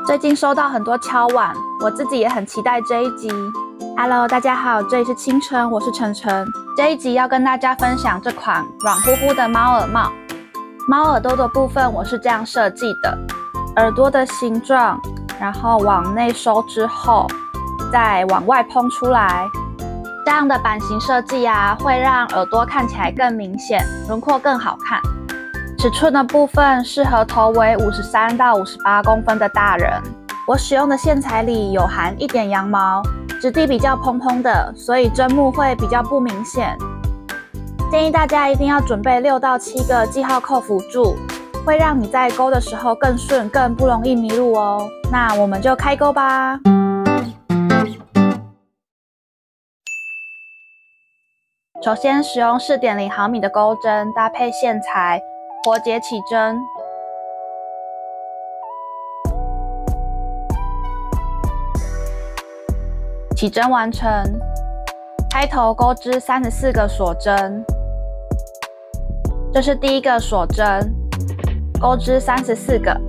最近收到很多敲碗，我自己也很期待這一集。Hello， 大家好，這裡是清晨，我是晨晨。這一集要跟大家分享這款軟乎乎的貓耳帽。貓耳朵的部分我是這樣設計的，耳朵的形狀，然後往內收之後，再往外蓬出來。這樣的版型設計啊，會讓耳朵看起來更明顯，輪廓更好看。尺寸的部分適合頭圍53到58公分的大人。我使用的線材裡有含一點羊毛，質地比較蓬蓬的，所以針目會比較不明顯。建議大家一定要準備6到7個記號扣輔助，會讓你在勾的時候更順，更不容易迷路哦。那我們就開勾吧。首先使用4.0毫米的鈎針搭配線材，活結起針。起針完成，開頭鈎織34個鎖針。這是第一個鎖針，鈎織34個。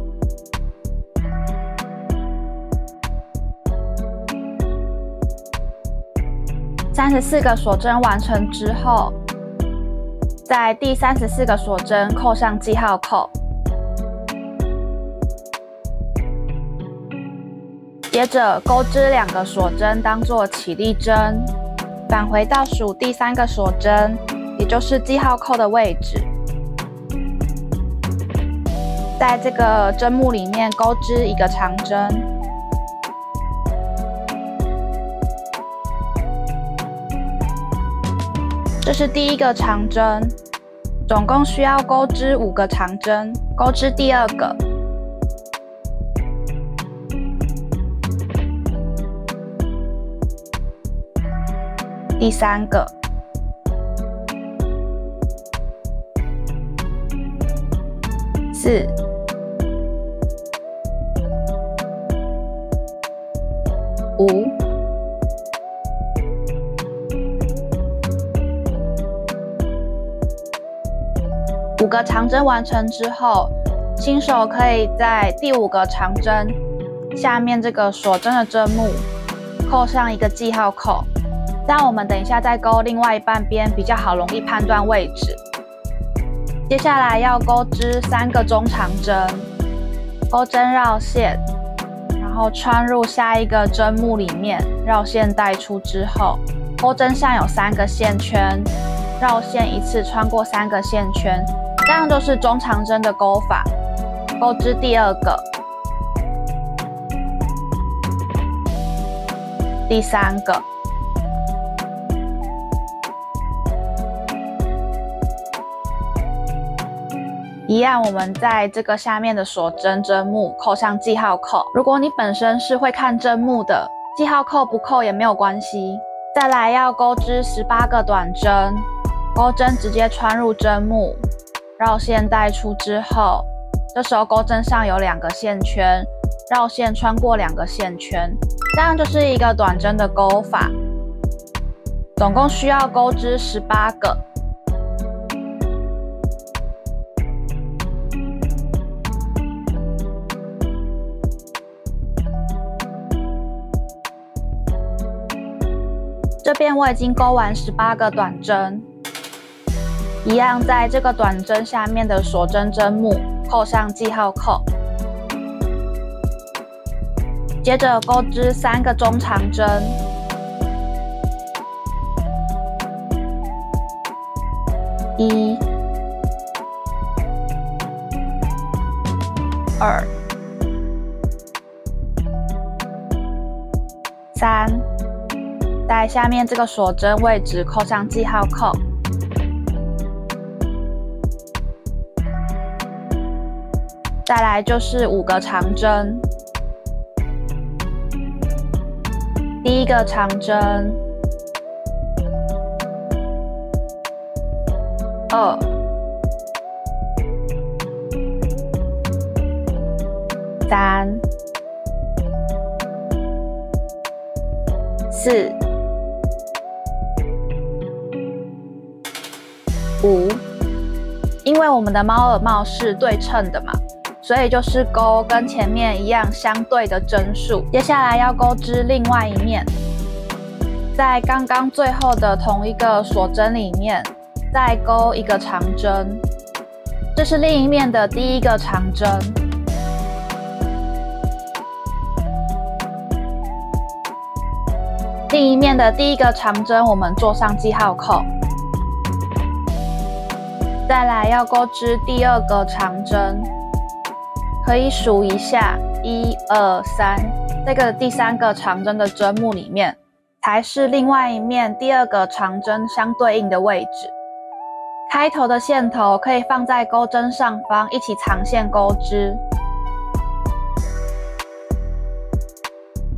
34個鎖針完成之後，在第34個鎖針扣上記號扣。接着鈎織2個鎖針當做起立針，返回倒數第3個鎖針，也就是記號扣的位置。在這個針目裡面鈎織一個長針。這是第一個長針，總共需要鈎織5個長針，鈎織第2個。第3個，4、5、5個長針完成之後，新手可以在第5個長針下面這個鎖針的針目扣上一個記號扣。這樣我們等一下再勾另外一半邊比較好，容易判斷位置。接下來要鈎織3個中長針，鈎針繞線，然後穿入下一個針目裡面，繞線帶出之後，鈎針上有3個線圈，繞線一次穿過3個線圈，這樣就是中長針的鈎法。鈎織第2個，第3個。一樣，我們在這個下面的鎖針針目扣上記號扣。如果你本身是會看針目的，記號扣不扣也沒有關係。再來要鈎織18個短針，鈎針直接穿入針目，繞線帶出之後，這時候鈎針上有2個線圈，繞線穿過2個線圈，這樣就是一個短針的鈎法。總共需要鈎織18個。這邊我已經勾完18個短針，一樣在這個短針下面的鎖針針目扣上記號扣，接着鈎織3個中長針，一、2、3。在下面這個鎖針位置扣上記號扣，再來就是5個長針。第1個長針，2、3、4、5，因为我們的貓耳帽是對稱的嘛，所以就是勾跟前面一樣相對的針數。接下來要勾織另外一面，在剛剛最後的同一個鎖針裡面，再勾一個長針，這是另一面的第一個長針。另一面的第一個長針，我們做上記號扣。再來要勾織第二個長針，可以數一下，1、2、3，這個第三個長針的針目裡面，才是另外一面第二個長針相對應的位置。開頭的線頭可以放在鈎針上方，一起長線勾織。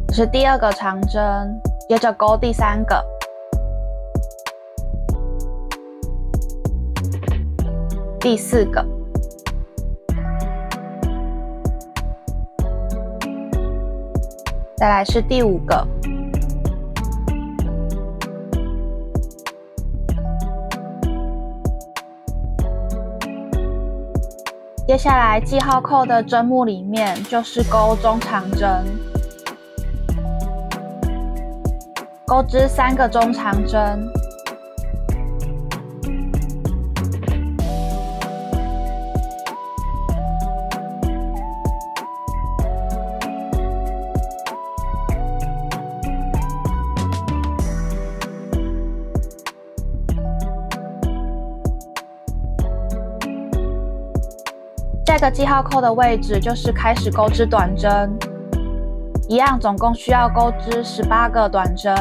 這是第二個長針，接着勾第三個。第四個，再來是第五個，接下來記號扣的針目裡面就是勾中長針，勾織3個中長針。下個記號扣的位置就是開始勾織短針，一樣總共需要勾織18個短針。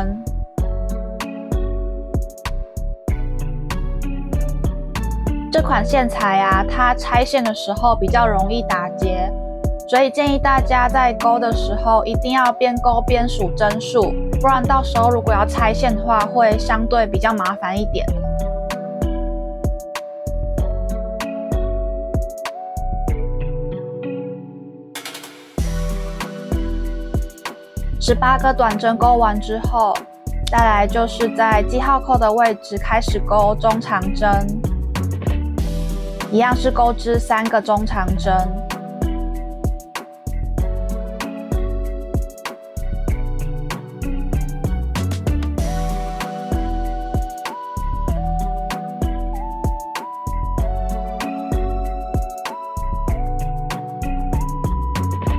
這款線材啊，它拆線的時候比較容易打結，所以建議大家在勾的時候一定要邊勾邊數針數，不然到時候如果要拆線的話，會相對比較麻煩一點。18個短針勾完之後，再來就是在記號扣的位置開始勾中長針，一樣是勾織3個中長針。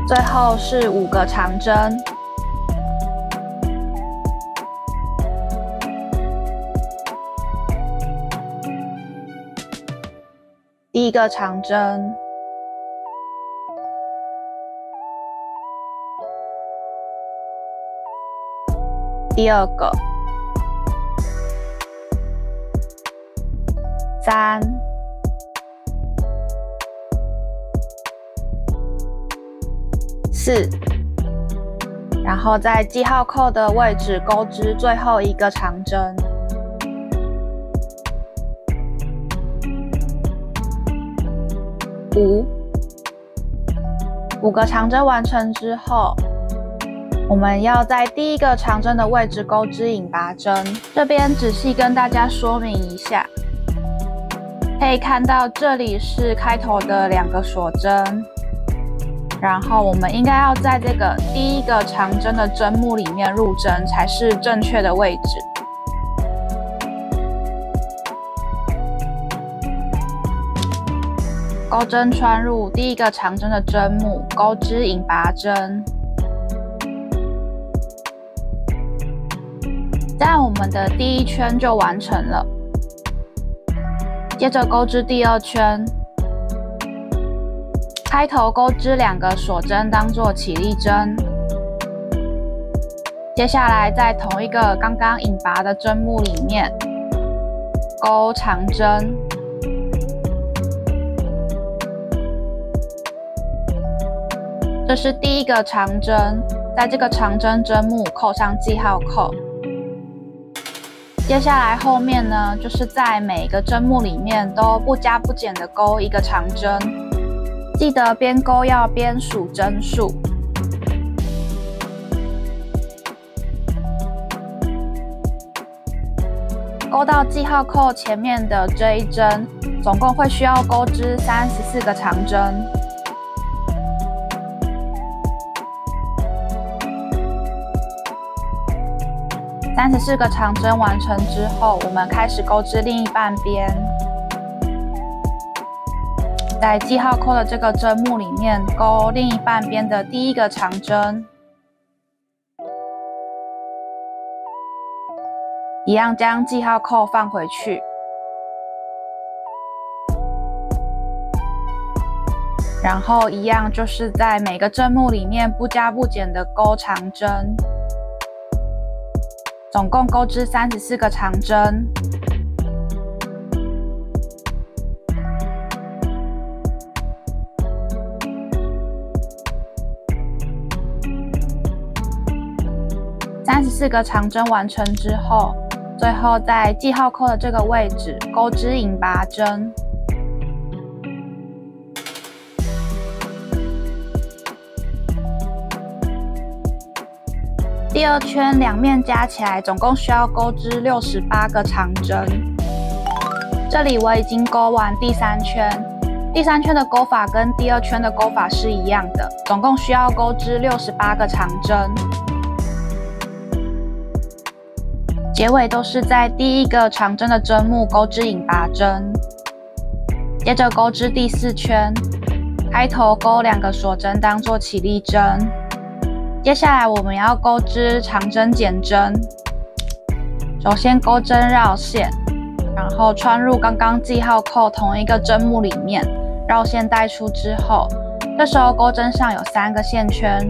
最後是5個長針。第一個長針，第二個，3、4，然後在記號扣的位置勾織最後一個長針。5個長針完成之後，我們要在第一個長針的位置勾織引拔針。這邊仔細跟大家說明一下，可以看到這裡是開頭的2個鎖針，然後我們應該要在這個第一個長針的針目裡面入針才是正確的位置。鈎針穿入第一個長針的針目，勾織引拔針。這樣我們的第1圈就完成了。接着勾織第2圈，開頭勾織2個鎖針當做起立針。接下來在同一個剛剛引拔的針目裡面勾長針。這是第一個長針，在這個長針針目扣上記號扣。接下來後面呢，就是在每個針目裡面都不加不減的勾一個長針，記得邊勾要邊數針數。勾到記號扣前面的這一針，總共會需要勾織34個長針。34個長針完成之後，我們開始鈎織另一半邊，在記號扣的這個針目裡面鈎另一半邊的第一個長針，一樣將記號扣放回去，然後一樣就是在每個針目裡面不加不減的鈎長針。總共鈎織34個長針，34個長針完成之後，最後在記號扣的這個位置鈎織引拔針。第二圈兩面加起來總共需要鈎織68個長針。這裡我已經鈎完第3圈，第3圈的鈎法跟第2圈的鈎法是一樣的，總共需要鈎織68個長針。結尾都是在第一個長針的針目鈎織引拔針，接着鈎織第4圈，開頭鈎2個鎖針當做起立針。接下來我們要鈎織長針剪針，首先鈎針繞線，然後穿入剛剛記號扣同一個針目裡面，繞線帶出之後，這時候鈎針上有3個線圈，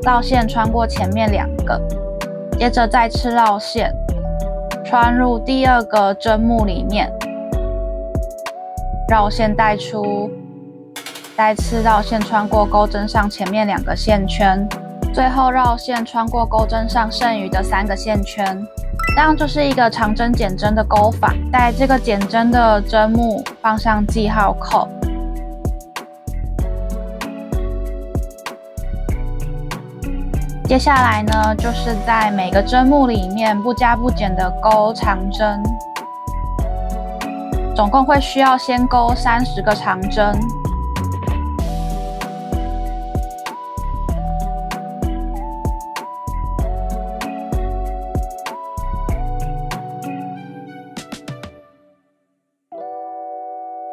繞線穿過前面2個，接着再次繞線，穿入第2個針目裡面，繞線帶出，再次繞線穿過鈎針上前面2個線圈。最後繞線穿過鈎針上剩餘的3個線圈，這樣就是一個長針剪針的鈎法。在這個剪針的針目放上記號扣，接下來呢，就是在每個針目裡面不加不減的鈎長針，總共會需要先鈎30個長針。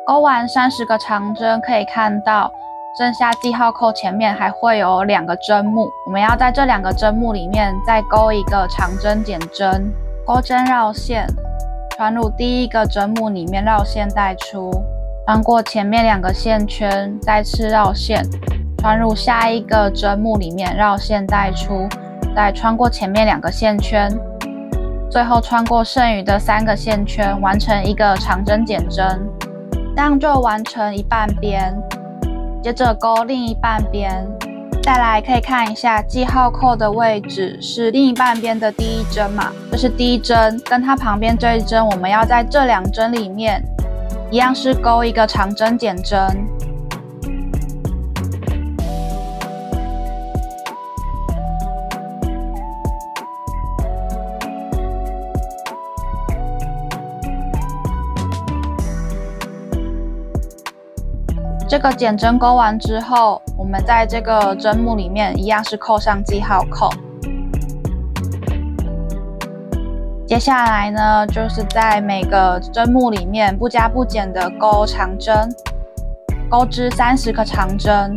鈎完30個長針，可以看到剩下記號扣前面還會有2個針目，我們要在這2個針目裡面再鈎一個長針剪針，鈎針繞線，穿入第一個針目裡面繞線帶出，穿過前面2個線圈，再次繞線，穿入下一個針目裡面繞線帶出，再穿過前面2個線圈，最後穿過剩餘的3個線圈，完成一個長針剪針。這樣就完成一半邊，接着鈎另一半邊。再來可以看一下記號扣的位置是另一半邊的第一針嘛，這是第一針，跟它旁邊這一針，我們要在這2針裡面一樣是鈎一個長針剪針。這個剪針鈎完之後，我們在這個針目裡面一樣是扣上記號扣。接下來呢，就是在每個針目裡面不加不減的鈎長針，鈎織30個長針。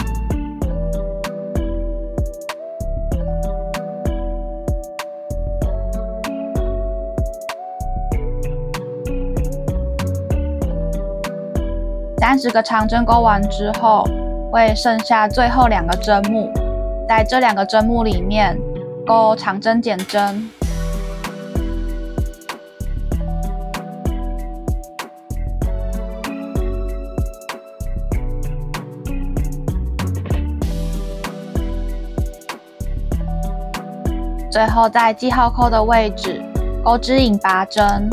30個長針鈎完之後，會剩下最後2個針目，在這2個針目裡面鈎長針剪針。最後在記號扣的位置鈎織引拔針。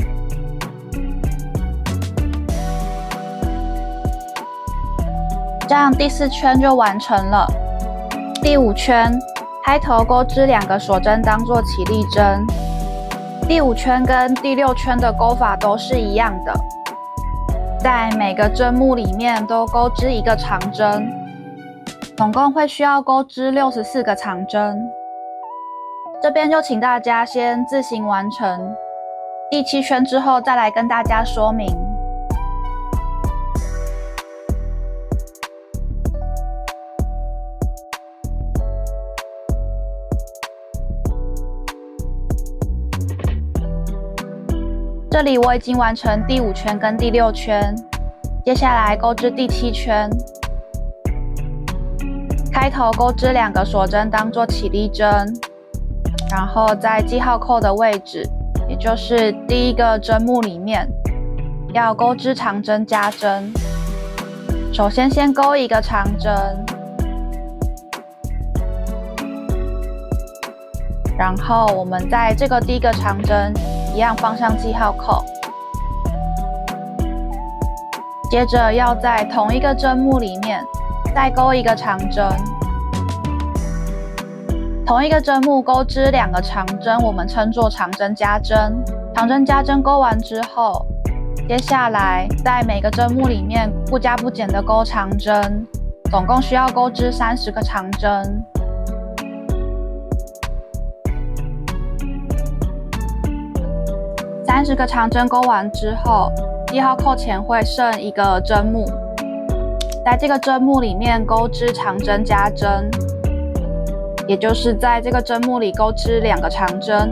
這樣第4圈就完成了。第5圈，開頭鈎織2個鎖針當做起立針。第5圈跟第6圈的鈎法都是一樣的，在每個針目裡面都鈎織一個長針，總共會需要鈎織64個長針。這邊就請大家先自行完成，第7圈之後再來跟大家說明。這裡我已經完成第5圈跟第6圈，接下來鈎織第7圈。開頭鈎織2個鎖針當做起立針，然後在記號扣的位置，也就是第1個針目裡面，要鈎織長針加針。首先勾一個長針，然後我們在這個第1個長針一樣放上記號扣，接着要在同一個針目裡面再鈎一個長針，同一個針目鈎織2個長針，我們稱作長針加針。長針加針鈎完之後，接下來在每個針目裡面不加不減的鈎長針，總共需要鈎織30個長針。30個長針鈎完之後，記號扣前會剩1個針目，在這個針目裡面鈎織長針加針，也就是在這個針目裡鈎織2個長針。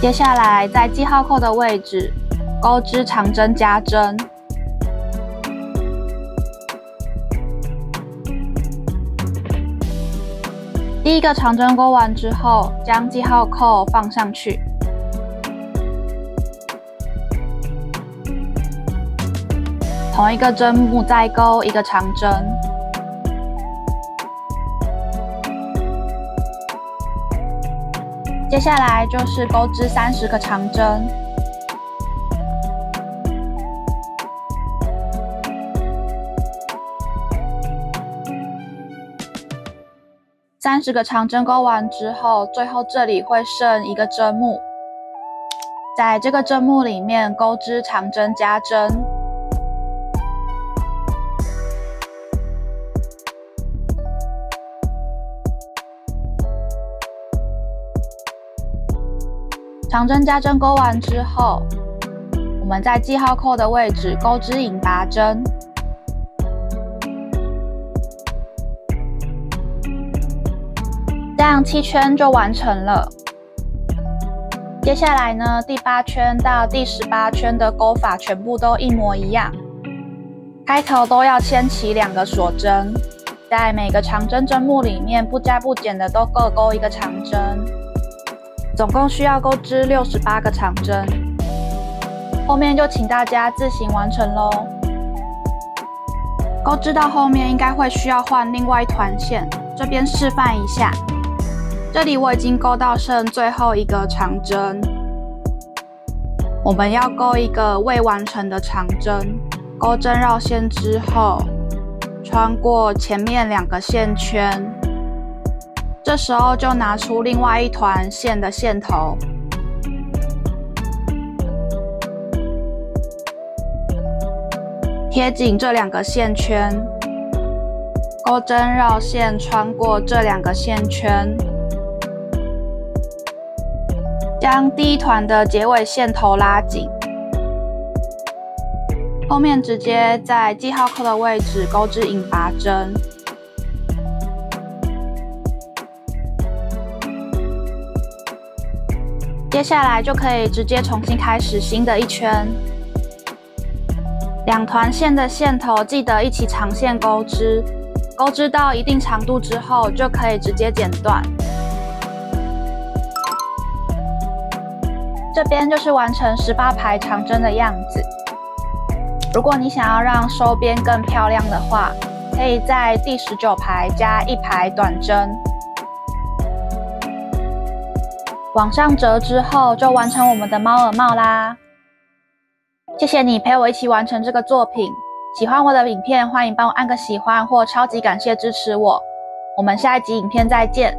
接下來在記號扣的位置鈎織長針加針。第1個長針鈎完之後，將記號扣放上去，同一個針目再鈎1個長針，接下來就是鈎織30個長針。30個長針鈎完之後，最後這裡會剩1個針目，在這個針目裡面鈎織長針加針。長針加針鈎完之後，我們在記號扣的位置鈎織引拔針。這樣7圈就完成了。接下來呢，第8圈到第18圈的鈎法全部都一模一樣，開頭都要牽起2個鎖針，在每個長針針目裡面不加不減的都各鈎1個長針，總共需要鈎織68個長針。後面就請大家自行完成咯。鈎織到後面應該會需要換另外一團線，這邊示範一下。這裡我已經鈎到剩最後1個長針，我們要鈎一個未完成的長針，鈎針繞線之後，穿過前面2個線圈，這時候就拿出另外一團線的線頭，貼緊這2個線圈，鈎針繞線穿過這2個線圈，將第1團的結尾線頭拉緊，後面直接在記號扣的位置鈎織引拔針。接下來就可以直接重新開始新的1圈。2團線的線頭記得一起長線鈎織，鈎織到一定長度之後就可以直接剪斷。這邊就是完成18排長針的樣子。如果你想要讓收邊更漂亮的話，可以在第19排加1排短針，往上折之後就完成我們的貓耳帽啦。謝謝你陪我一起完成這個作品。喜歡我的影片，歡迎幫我按個喜歡或超級感謝支持我。我們下一集影片再見。